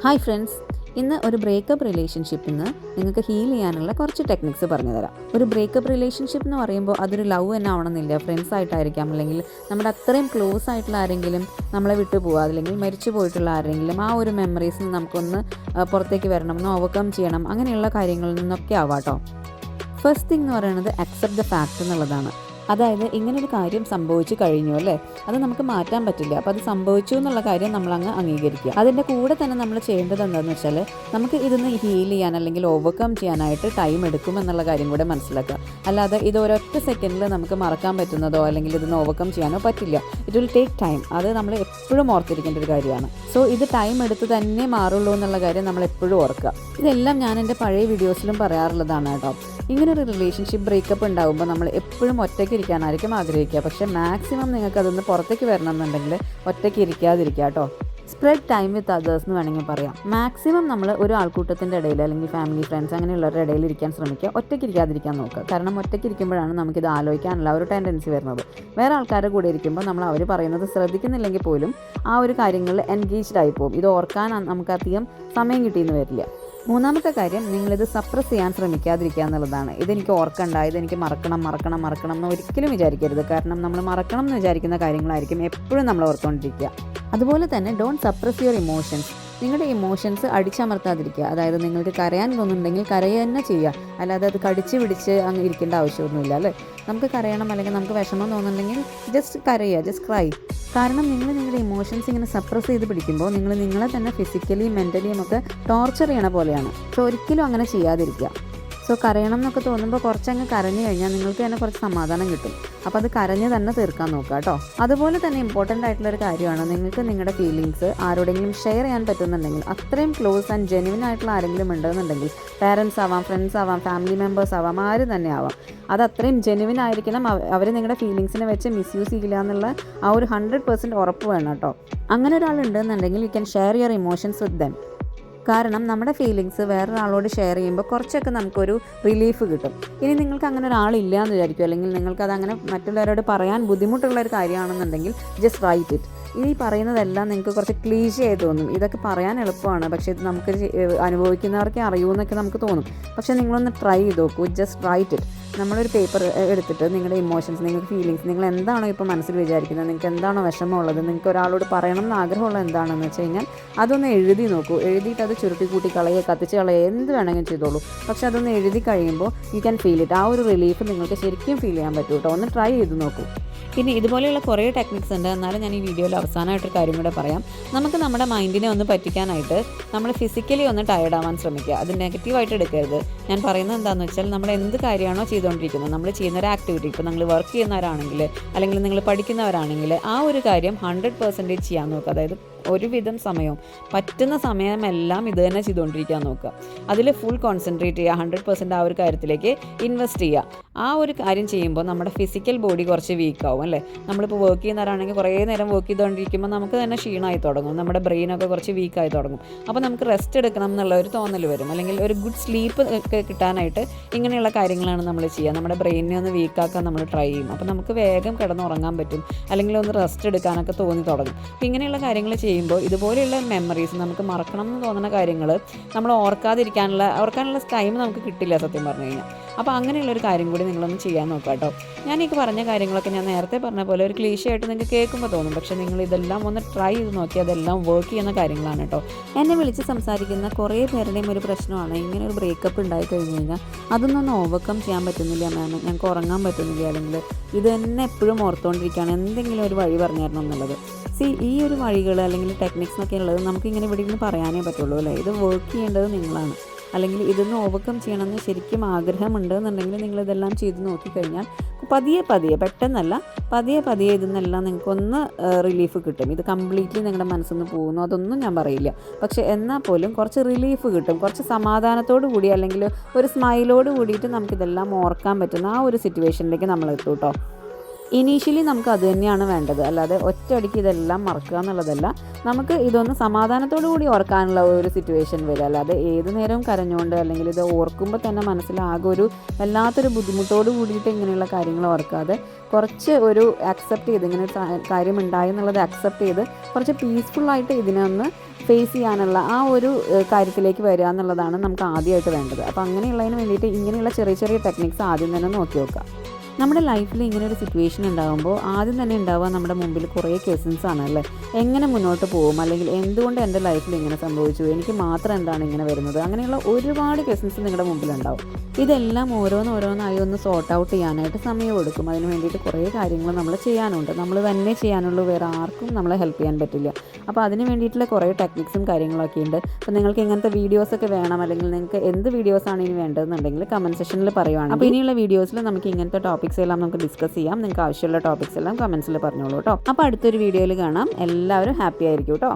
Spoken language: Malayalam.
ഹായ് ഫ്രണ്ട്സ്, ഇന്ന് ഒരു ബ്രേക്കപ്പ് റിലേഷൻഷിപ്പിൽ നിന്ന് നിങ്ങൾക്ക് ഹീൽ ചെയ്യാനുള്ള കുറച്ച് ടെക്നിക്സ് പറഞ്ഞു തരാം. ഒരു ബ്രേക്കപ്പ് റിലേഷൻഷിപ്പ് എന്ന് പറയുമ്പോൾ അതൊരു ലവ് തന്നെ ആവണമെന്നില്ല. ഫ്രണ്ട്സ് ആയിട്ടായിരിക്കാം, അല്ലെങ്കിൽ നമ്മുടെ അത്രയും ക്ലോസ് ആയിട്ടുള്ള ആരെങ്കിലും നമ്മളെ വിട്ടു പോകുക, അല്ലെങ്കിൽ മരിച്ചു പോയിട്ടുള്ള ആരെങ്കിലും ആ ഒരു മെമ്മറീസിന് നമുക്കൊന്ന് പുറത്തേക്ക് വരണം, ഒന്ന് ഓവർകം ചെയ്യണം, അങ്ങനെയുള്ള കാര്യങ്ങളിൽ നിന്നൊക്കെ ആവാം കേട്ടോ. ഫസ്റ്റ് തിങ് എന്ന് പറയുന്നത് അക്സെപ്റ്റ് ദ ഫാക്റ്റ് എന്നുള്ളതാണ്. അതായത് ഇങ്ങനൊരു കാര്യം സംഭവിച്ചു കഴിഞ്ഞു അല്ലേ, അത് നമുക്ക് മാറ്റാൻ പറ്റില്ല. അപ്പോൾ അത് സംഭവിച്ചു എന്നുള്ള കാര്യം നമ്മളങ്ങ് അംഗീകരിക്കുക. അതിൻ്റെ കൂടെ തന്നെ നമ്മൾ ചെയ്യേണ്ടത് എന്താണെന്ന് വെച്ചാൽ, നമുക്ക് ഇതൊന്ന് ഹീൽ ചെയ്യാൻ അല്ലെങ്കിൽ ഓവർകം ചെയ്യാനായിട്ട് ടൈം എടുക്കും എന്നുള്ള കാര്യം കൂടെ മനസ്സിലാക്കുക. അല്ലാതെ ഇത് ഒരൊറ്റ സെക്കൻഡിൽ നമുക്ക് മറക്കാൻ പറ്റുന്നതോ അല്ലെങ്കിൽ ഇതൊന്ന് ഓവർകം ചെയ്യാനോ പറ്റില്ല. It will take time. അത് നമ്മൾ എപ്പോഴും ഓർത്തിരിക്കേണ്ട ഒരു കാര്യമാണ്. സോ ഇത് ടൈം എടുത്ത് തന്നെ മാറുള്ളൂ എന്നുള്ള കാര്യം നമ്മൾ എപ്പോഴും ഓർക്കുക. ഇതെല്ലാം ഞാൻ എൻ്റെ പഴയ വീഡിയോസിലും പറയാറുള്ളതാണ് കേട്ടോ. ഇങ്ങനൊരു റിലേഷൻഷിപ്പ് ബ്രേക്കപ്പ് ഉണ്ടാകുമ്പോൾ നമ്മൾ എപ്പോഴും ഒറ്റയ്ക്ക് ഇരിക്കാനായിരിക്കും ആഗ്രഹിക്കുക. പക്ഷേ മാക്സിമം നിങ്ങൾക്ക് അതൊന്ന് പുറത്തേക്ക് വരണം എന്നുണ്ടെങ്കിൽ ഒറ്റയ്ക്ക് ഇരിക്കാതിരിക്കുക കേട്ടോ. സ്പ്രെഡ് ടൈം വിത്ത് അതേഴ്സ് എന്ന് വേണമെങ്കിൽ പറയാം. മാക്സിമം നമ്മൾ ഒരു ആൾക്കൂട്ടത്തിൻ്റെ ഇടയിൽ അല്ലെങ്കിൽ ഫാമിലി ഫ്രണ്ട്സ് അങ്ങനെയുള്ളവരുടെ ഇടയിൽ ഇരിക്കാൻ ശ്രമിക്കുക. ഒറ്റയ്ക്ക് ഇരിക്കാതിരിക്കാൻ നോക്കുക. കാരണം ഒറ്റയ്ക്ക് ഇരിക്കുമ്പോഴാണ് നമുക്കിത് ആലോചിക്കാനുള്ള ഒരു ടെൻഡൻസി വരുന്നത്. വേറെ ആൾക്കാരുടെ കൂടെ ഇരിക്കുമ്പോൾ നമ്മൾ അവർ പറയുന്നത് ശ്രദ്ധിക്കുന്നില്ലെങ്കിൽ പോലും ആ ഒരു കാര്യങ്ങളിൽ എൻഗേജ്ഡ് ആയി പോകും. ഇത് ഓർക്കാൻ നമുക്കധികം സമയം കിട്ടിയെന്ന് വരില്ല. മൂന്നാമത്തെ കാര്യം, നിങ്ങളിത് സപ്രസ് ചെയ്യാൻ ശ്രമിക്കാതിരിക്കുക എന്നുള്ളതാണ്. ഇതെനിക്ക് ഓർക്കണ്ട, ഇതെനിക്ക് മറക്കണം എന്ന് ഒരിക്കലും വിചാരിക്കരുത്. കാരണം നമ്മൾ മറക്കണം എന്ന് വിചാരിക്കുന്ന കാര്യങ്ങളായിരിക്കും എപ്പോഴും നമ്മൾ ഓർത്തുകൊണ്ടിരിക്കുക. അതുപോലെ തന്നെ ഡോണ്ട് സപ്രസ് യുവർ ഇമോഷൻസ്. നിങ്ങളുടെ ഇമോഷൻസ് അടിച്ചമർത്താതിരിക്കുക. അതായത് നിങ്ങൾക്ക് കരയാൻ തോന്നുന്നുണ്ടെങ്കിൽ കരയുക തന്നെ ചെയ്യുക. അല്ലാതെ അത് കടിച്ച് പിടിച്ച് അങ്ങ് ഇരിക്കേണ്ട ആവശ്യമൊന്നുമില്ല അല്ലേ. നമുക്ക് കരയണം അല്ലെങ്കിൽ നമുക്ക് വിഷമം തോന്നുന്നുണ്ടെങ്കിൽ ജസ്റ്റ് കരയുക, ജസ്റ്റ് ക്രൈ. കാരണം നിങ്ങൾ നിങ്ങളുടെ ഇമോഷൻസ് ഇങ്ങനെ സപ്രസ് ചെയ്ത് പിടിക്കുമ്പോൾ നിങ്ങൾ നിങ്ങളെ തന്നെ ഫിസിക്കലിയും മെൻ്റലിയും ഒക്കെ ടോർച്ചർ ചെയ്യണ പോലെയാണ്. സോ ഒരിക്കലും അങ്ങനെ ചെയ്യാതിരിക്കുക. സോ കരയണം എന്നൊക്കെ തോന്നുമ്പോൾ കുറച്ചങ്ങ് കരഞ്ഞു കഴിഞ്ഞാൽ നിങ്ങൾക്ക് തന്നെ കുറച്ച് സമാധാനം കിട്ടും. അപ്പോൾ അത് കരഞ്ഞ് തന്നെ തീർക്കാൻ നോക്കുക കേട്ടോ. അതുപോലെ തന്നെ ഇമ്പോർട്ടൻ്റ് ആയിട്ടുള്ളൊരു കാര്യമാണ്, നിങ്ങൾക്ക് നിങ്ങളുടെ ഫീലിങ്സ് ആരോടെങ്കിലും ഷെയർ ചെയ്യാൻ പറ്റുന്നുണ്ടെങ്കിൽ, അത്രയും ക്ലോസ് ആൻഡ് ജെന്യുവൻ ആയിട്ടുള്ള ആരെങ്കിലും ഉണ്ടെന്നുണ്ടെങ്കിൽ, പാരൻസ് ആവാം, ഫ്രണ്ട്സ് ആവാം, ഫാമിലി മെമ്പേഴ്സ് ആവാം, ആരും തന്നെ ആവാം, അത് അത്രയും ജെന്യുവൻ ആയിരിക്കണം. അവർ നിങ്ങളുടെ ഫീലിങ്സിനെ വെച്ച് മിസ്യൂസ് ചെയ്യില്ല എന്നുള്ള ആ ഒരു 100% ഉറപ്പ് വേണം കേട്ടോ. അങ്ങനെ ഒരാളുണ്ടെന്നുണ്ടെങ്കിൽ you can share your emotions with them. കാരണം നമ്മുടെ ഫീലിങ്സ് വേറൊരാളോട് ഷെയർ ചെയ്യുമ്പോൾ കുറച്ചൊക്കെ നമുക്കൊരു റിലീഫ് കിട്ടും. ഇനി നിങ്ങൾക്ക് അങ്ങനെ ഒരാളില്ല എന്ന് വിചാരിക്കും, അല്ലെങ്കിൽ നിങ്ങൾക്കതങ്ങനെ മറ്റുള്ളവരോട് പറയാൻ ബുദ്ധിമുട്ടുള്ളൊരു കാര്യമാണെന്നുണ്ടെങ്കിൽ ജസ്റ്റ് റൈറ്റ് ഇറ്റ്. ഈ പറയുന്നതെല്ലാം നിങ്ങൾക്ക് കുറച്ച് ക്ലീഷേ ആയി തോന്നും. ഇതൊക്കെ പറയാൻ എളുപ്പമാണ്, പക്ഷേ ഇത് നമുക്ക് അനുഭവിക്കുന്നവർക്കേ അറിയൂ എന്നൊക്കെ നമുക്ക് തോന്നും. പക്ഷേ നിങ്ങളൊന്ന് ട്രൈ ചെയ്ത് നോക്കൂ. Just write it. നമ്മളൊരു പേപ്പർ എടുത്തിട്ട് നിങ്ങളുടെ ഇമോഷൻസ്, നിങ്ങൾക്ക് ഫീലിങ്സ്, നിങ്ങൾ എന്താണോ ഇപ്പോൾ മനസ്സിൽ വിചാരിക്കുന്നത്, നിങ്ങൾക്ക് എന്താണോ വിഷമമുള്ളത്, നിങ്ങൾക്ക് ഒരാളോട് പറയണം എന്ന് ആഗ്രഹമുള്ളത് എന്താണെന്ന് വെച്ച് കഴിഞ്ഞാൽ അതൊന്ന് എഴുതി നോക്കൂ. എഴുതിയിട്ട് അത് ചുരുട്ടി കൂട്ടി കളയുക, കത്തിച്ച് കളയുക, എന്ത് വേണമെങ്കിലും ചെയ്തോളൂ. പക്ഷേ അതൊന്ന് എഴുതി കഴിയുമ്പോൾ യു ക്യാൻ ഫീൽ ഇറ്റ്. ആ ഒരു റിലീഫ് നിങ്ങൾക്ക് ശരിക്കും ഫീൽ ചെയ്യാൻ പറ്റും കേട്ടോ. ഒന്ന് ട്രൈ ചെയ്ത് നോക്കൂ. പിന്നെ ഇതുപോലെയുള്ള കുറേ ടെക്നിക്സ് ഉണ്ട്. എന്നാലും ഞാൻ ഈ വീഡിയോയിൽ അവസാനമായിട്ടൊരു കാര്യം കൂടെ പറയാം. നമുക്ക് നമ്മുടെ മൈൻഡിനെ ഒന്ന് പറ്റിക്കാനായിട്ട് നമ്മൾ ഫിസിക്കലി ഒന്ന് ടയർഡ് ആവാൻ ശ്രമിക്കുക. അത് നെഗറ്റീവായിട്ട് എടുക്കരുത്. ഞാൻ പറയുന്നത് എന്താണെന്ന് വെച്ചാൽ, നമ്മൾ എന്ത് കാര്യമാണോ ചെയ്തുകൊണ്ടിരിക്കുന്നത്, നമ്മൾ ചെയ്യുന്നൊരു ആക്ടിവിറ്റി, ഇപ്പോൾ നിങ്ങൾ വർക്ക് ചെയ്യുന്നവരാണെങ്കിൽ അല്ലെങ്കിൽ നിങ്ങൾ പഠിക്കുന്നവരാണെങ്കിൽ ആ ഒരു കാര്യം 100% ചെയ്യാൻ നോക്കുക. അതായത് ഒരുവിധം സമയവും പറ്റുന്ന സമയമെല്ലാം ഇത് തന്നെ ചെയ്തുകൊണ്ടിരിക്കാൻ നോക്കുക. അതിൽ ഫുൾ കോൺസെൻട്രേറ്റ് ചെയ്യുക. 100% ആ ഒരു കാര്യത്തിലേക്ക് ഇൻവെസ്റ്റ് ചെയ്യുക. ആ ഒരു കാര്യം ചെയ്യുമ്പോൾ നമ്മുടെ ഫിസിക്കൽ ബോഡി കുറച്ച് വീക്കാവും അല്ലേ. നമ്മളിപ്പോൾ വർക്ക് ചെയ്യുന്നവരാണെങ്കിൽ കുറേ നേരം വർക്ക് ചെയ്തുകൊണ്ടിരിക്കുമ്പോൾ നമുക്ക് തന്നെ ക്ഷീണമായി തുടങ്ങും, നമ്മുടെ ബ്രെയിനൊക്കെ കുറച്ച് വീക്കായി തുടങ്ങും. അപ്പോൾ നമുക്ക് റെസ്റ്റ് എടുക്കണം എന്നുള്ള ഒരു തോന്നൽ വരും. അല്ലെങ്കിൽ ഒരു ഗുഡ് സ്ലീപ്പ് കിട്ടാനായിട്ട് ഇങ്ങനെയുള്ള കാര്യങ്ങളാണ് നമ്മൾ ചെയ്യുക. നമ്മുടെ ബ്രെയിനിനെ ഒന്ന് വീക്കാക്കാൻ നമ്മൾ ട്രൈ ചെയ്യും. അപ്പോൾ നമുക്ക് വേഗം കിടന്നുറങ്ങാൻ പറ്റും, അല്ലെങ്കിൽ ഒന്ന് റെസ്റ്റ് എടുക്കാനൊക്കെ തോന്നി തുടങ്ങും. അപ്പോൾ ഇങ്ങനെയുള്ള കാര്യങ്ങൾ ചെയ്യുമ്പോൾ ഇതുപോലെയുള്ള മെമ്മറീസ്, നമുക്ക് മറക്കണം എന്ന് തോന്നുന്ന കാര്യങ്ങൾ നമ്മൾ ഓർക്കാനുള്ള ടൈം നമുക്ക് കിട്ടില്ല സത്യം പറഞ്ഞു കഴിഞ്ഞാൽ. അപ്പോൾ അങ്ങനെയുള്ളൊരു കാര്യം കൂടി നിങ്ങളൊന്ന് ചെയ്യാൻ നോക്കുക കേട്ടോ. ഞാൻ ഈ പറഞ്ഞ കാര്യങ്ങളൊക്കെ ഞാൻ നേരത്തെ പറഞ്ഞ പോലെ ഒരു ക്ലീശയായിട്ട് നിങ്ങൾക്ക് കേൾക്കുമ്പോൾ തോന്നും, പക്ഷേ നിങ്ങൾ ഇതെല്ലാം ഒന്ന് ട്രൈ ചെയ്ത് നോക്കി അതെല്ലാം വർക്ക് ചെയ്യുന്ന കാര്യങ്ങളാണ് കേട്ടോ. എന്നെ വിളിച്ച് സംസാരിക്കുന്ന കുറേ പേരുടെയും ഒരു പ്രശ്നമാണ്, ഇങ്ങനെ ഒരു ബ്രേക്കപ്പ് ഉണ്ടായി കഴിഞ്ഞ് കഴിഞ്ഞാൽ അതൊന്നും ഓവർകം ചെയ്യാൻ പറ്റുന്നില്ല മാം, ഞങ്ങൾക്ക് ഉറങ്ങാൻ പറ്റുന്നില്ല, അല്ലെങ്കിൽ ഇത് തന്നെ എപ്പോഴും ഓർത്തുകൊണ്ടിരിക്കുകയാണ്, എന്തെങ്കിലും ഒരു വഴി പറഞ്ഞു തരണം എന്നുള്ളത്. ഈ ഒരു വഴികൾ അല്ലെങ്കിൽ ടെക്നിക്സ് എന്നൊക്കെ ഉള്ളത് നമുക്കിങ്ങനെ ഇവിടെ ഇരുന്ന് പറയാനേ പറ്റുള്ളൂ അല്ലേ. ഇത് വർക്ക് ചെയ്യേണ്ടത് നിങ്ങളാണ്. അല്ലെങ്കിൽ ഇതൊന്ന് ഓവർകം ചെയ്യണമെന്ന് ശരിക്കും ആഗ്രഹമുണ്ട് എന്നുണ്ടെങ്കിൽ നിങ്ങളിതെല്ലാം ചെയ്ത് നോക്കിക്കഴിഞ്ഞാൽ പതിയെ പെട്ടെന്നല്ല, പതിയെ ഇതെന്നെല്ലാം നിങ്ങൾക്കൊന്ന് റിലീഫ് കിട്ടും. ഇത് കംപ്ലീറ്റ്ലി നിങ്ങളുടെ മനസ്സിൽ പോകുന്നു അതൊന്നും ഞാൻ പറയില്ല. പക്ഷേ എന്നാൽ പോലും കുറച്ച് റിലീഫ് കിട്ടും. കുറച്ച് സമാധാനത്തോടു കൂടി അല്ലെങ്കിൽ ഒരു സ്മൈലോട് കൂടിയിട്ട് നമുക്കിതെല്ലാം ഓർക്കാൻ പറ്റുന്ന ആ ഒരു സിറ്റുവേഷനിലേക്ക് നമ്മൾ എത്തും കേട്ടോ. ഇനീഷ്യലി നമുക്ക് അത് തന്നെയാണ് വേണ്ടത്, അല്ലാതെ ഒറ്റയടിക്ക് ഇതെല്ലാം മറക്കുക എന്നുള്ളതല്ല. നമുക്ക് ഇതൊന്ന് സമാധാനത്തോടു കൂടി ഓർക്കാനുള്ള ഒരു സിറ്റുവേഷൻ വരിക, അല്ലാതെ ഏത് നേരവും കരഞ്ഞുകൊണ്ട് അല്ലെങ്കിൽ ഇത് ഓർക്കുമ്പോൾ തന്നെ മനസ്സിലാകെ ഒരു വല്ലാത്തൊരു ബുദ്ധിമുട്ടോട് കൂടിയിട്ട് ഇങ്ങനെയുള്ള കാര്യങ്ങൾ ഓർക്കാതെ കുറച്ച് ഒരു അക്സെപ്റ്റ് ചെയ്ത് ഇങ്ങനെ ഒരു കാര്യം ഉണ്ടായി എന്നുള്ളത് അക്സെപ്റ്റ് ചെയ്ത് കുറച്ച് പീസ്ഫുള്ളായിട്ട് ഇതിനെ ഒന്ന് ഫേസ് ചെയ്യാനുള്ള ആ ഒരു കാര്യത്തിലേക്ക് വരിക എന്നുള്ളതാണ് നമുക്ക് ആദ്യമായിട്ട് വേണ്ടത്. അപ്പോൾ അങ്ങനെയുള്ളതിന് വേണ്ടിയിട്ട് ഇങ്ങനെയുള്ള ചെറിയ ചെറിയ ടെക്നിക്സ് ആദ്യം തന്നെ നോക്കി നോക്കുക. നമ്മുടെ ലൈഫിൽ ഇങ്ങനെ ഒരു സിറ്റുവേഷൻ ഉണ്ടാകുമ്പോൾ ആദ്യം തന്നെ ഉണ്ടാവുക നമ്മുടെ മുമ്പിൽ കുറേ ക്വസ്റ്റ്യൻസ് ആണല്ലേ. എങ്ങനെ മുന്നോട്ട് പോകും, അല്ലെങ്കിൽ എന്തുകൊണ്ട് എൻ്റെ ലൈഫിൽ ഇങ്ങനെ സംഭവിച്ചു, എനിക്ക് മാത്രം എന്താണ് ഇങ്ങനെ വരുന്നത്, അങ്ങനെയുള്ള ഒരുപാട് ക്വസ്റ്റ്യൻസ് നിങ്ങളുടെ മുമ്പിലുണ്ടാവും. ഇതെല്ലാം ഓരോന്നോരോന്നായി ഒന്ന് സോർട്ട് ഔട്ട് ചെയ്യാനായിട്ട് സമയം എടുക്കും. അതിന് വേണ്ടിയിട്ട് കുറേ കാര്യങ്ങൾ നമ്മൾ ചെയ്യാനുണ്ട്, നമ്മൾ തന്നെ ചെയ്യാനുള്ളൂ, വേറെ ആർക്കും നമ്മളെ ഹെൽപ്പ് ചെയ്യാൻ പറ്റില്ല. അപ്പോൾ അതിന് വേണ്ടിയിട്ടുള്ള കുറേ ടെക്നിക്സും കാര്യങ്ങളൊക്കെ ഉണ്ട്. അപ്പോൾ നിങ്ങൾക്ക് ഇങ്ങനത്തെ വീഡിയോസൊക്കെ വേണം, അല്ലെങ്കിൽ നിങ്ങൾക്ക് എന്ത് വീഡിയോസാണ് ഇനി വേണ്ടതെന്നുണ്ടെങ്കിൽ കമൻറ്റ് സെക്ഷനിൽ പറയുവാണ്. അപ്പോൾ ഇനിയുള്ള വീഡിയോസിൽ നമുക്ക് ഇങ്ങനത്തെ ടോപ്പിക്സ് എല്ലാം നമുക്ക് ഡിസ്കസ് ചെയ്യാം. നിങ്ങൾക്ക് ആവശ്യമുള്ള ടോപ്പിക്സ് എല്ലാം കമൻസിൽ പറഞ്ഞോളൂ കേട്ടോ. അപ്പോൾ അടുത്തൊരു വീഡിയോയിൽ കാണാം. എല്ലാവരും ഹാപ്പി ആയിരിക്കും കേട്ടോ.